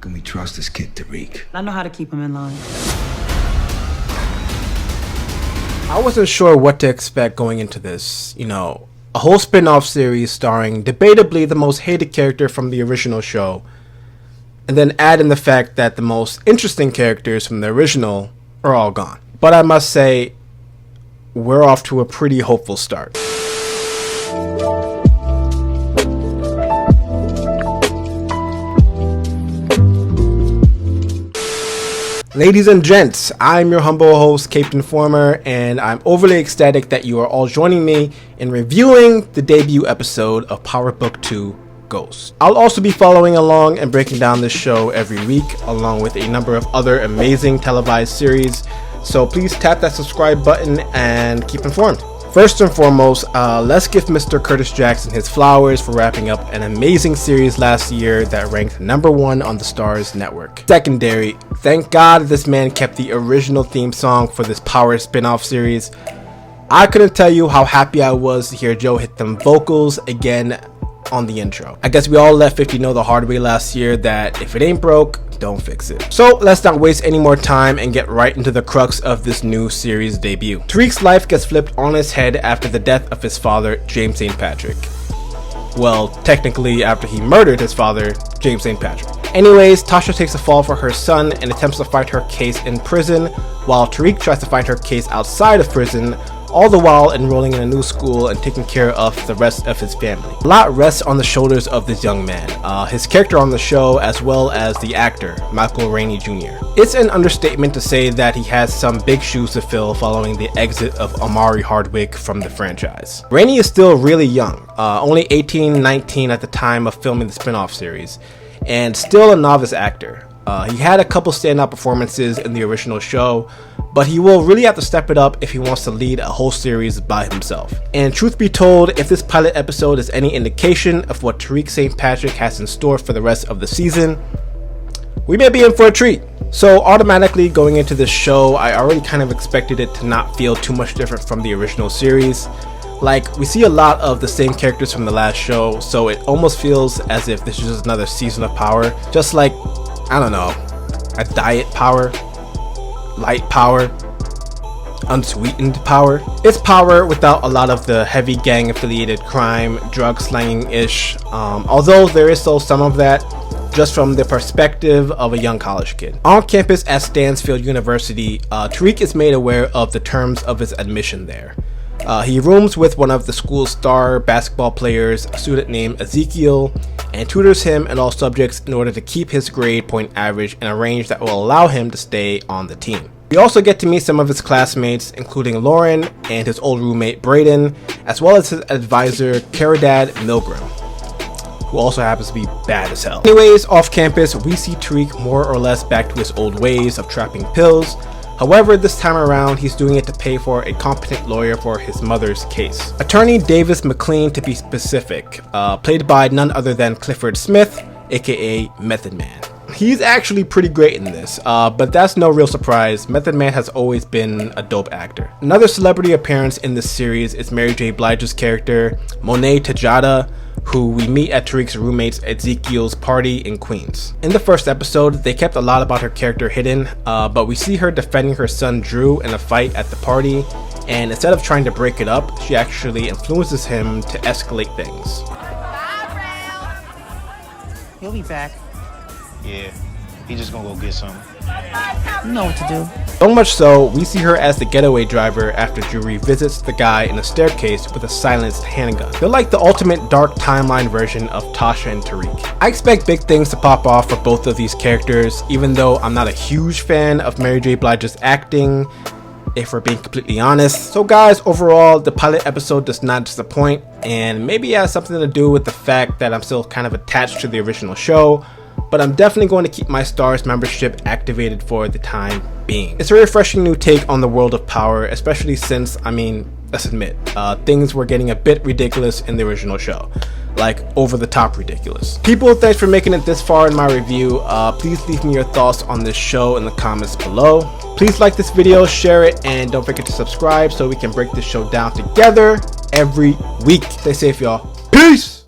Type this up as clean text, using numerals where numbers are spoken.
can we trust this kid, Tariq? I know how to keep him in line. I wasn't sure what to expect going into this, a whole spin-off series starring debatably the most hated character from the original show, and then add in the fact that the most interesting characters from the original are all gone. But I must say, we're off to a pretty hopeful start. Ladies and gents, I'm your humble host, Caped Informer, and I'm overly ecstatic that you are all joining me in reviewing the debut episode of Power Book 2 Ghost. I'll also be following along and breaking down this show every week, along with a number of other amazing televised series, so please tap that subscribe button and keep informed. First and foremost, let's give Mr. Curtis Jackson his flowers for wrapping up an amazing series last year that ranked #1 on the Starz network. Secondary, thank God this man kept the original theme song for this Power spin-off series. I couldn't tell you how happy I was to hear Joe hit them vocals again on the intro. I guess we all let 50 know the hard way last year that if it ain't broke, don't fix it. So let's not waste any more time and get right into the crux of this new series debut. Tariq's life gets flipped on his head after the death of his father, James St. Patrick. Well, technically after he murdered his father, James St. Patrick. Anyways, Tasha takes a fall for her son and attempts to fight her case in prison, while Tariq tries to fight her case outside of prison, all the while enrolling in a new school and taking care of the rest of his family. A lot rests on the shoulders of this young man, his character on the show, as well as the actor, Michael Rainey Jr. It's an understatement to say that he has some big shoes to fill following the exit of Omari Hardwick from the franchise. Rainey is still really young, only 18, 19 at the time of filming the spin-off series, and still a novice actor. He had a couple standout performances in the original show, but he will really have to step it up if he wants to lead a whole series by himself. And truth be told, if this pilot episode is any indication of what Tariq St. Patrick has in store for the rest of the season, we may be in for a treat. So automatically going into this show, I already kind of expected it to not feel too much different from the original series. Like, we see a lot of the same characters from the last show, so it almost feels as if this is just another season of Power. Just like, I don't know, a diet Power, light Power, unsweetened Power. It's Power without a lot of the heavy gang affiliated crime, drug slanging-ish, although there is still some of that, just from the perspective of a young college kid. On campus at Stansfield University, Tariq is made aware of the terms of his admission there. He rooms with one of the school's star basketball players, a student named Ezekiel, and tutors him in all subjects in order to keep his grade point average in a range that will allow him to stay on the team. We also get to meet some of his classmates, including Lauren and his old roommate Braden, as well as his advisor Caridad Milgram, who also happens to be bad as hell. Anyways, off campus, we see Tariq more or less back to his old ways of trapping pills. However, this time around, he's doing it to pay for a competent lawyer for his mother's case. Attorney Davis McLean, to be specific, played by none other than Clifford Smith, aka Method Man. He's actually pretty great in this, but that's no real surprise. Method Man has always been a dope actor. Another celebrity appearance in this series is Mary J. Blige's character, Monet Tejada, who we meet at Tariq's roommate's Ezekiel's party in Queens. In the first episode, they kept a lot about her character hidden, but we see her defending her son Drew in a fight at the party, and instead of trying to break it up, she actually influences him to escalate things. He'll be back. Yeah, he just gonna go get something. You know what to do. So much so, we see her as the getaway driver after Drew revisits the guy in a staircase with a silenced handgun. They're like the ultimate dark timeline version of Tasha and Tariq. I expect big things to pop off for both of these characters, even though I'm not a huge fan of Mary J. Blige's acting, if we're being completely honest. So guys, overall, the pilot episode does not disappoint, and maybe it has something to do with the fact that I'm still kind of attached to the original show, but I'm definitely going to keep my Starz membership activated for the time being. It's a refreshing new take on the world of Power, especially since, let's admit, things were getting a bit ridiculous in the original show. Like, over the top ridiculous. People, thanks for making it this far in my review. Please leave me your thoughts on this show in the comments below. Please like this video, share it, and don't forget to subscribe so we can break this show down together every week. Stay safe, y'all. Peace!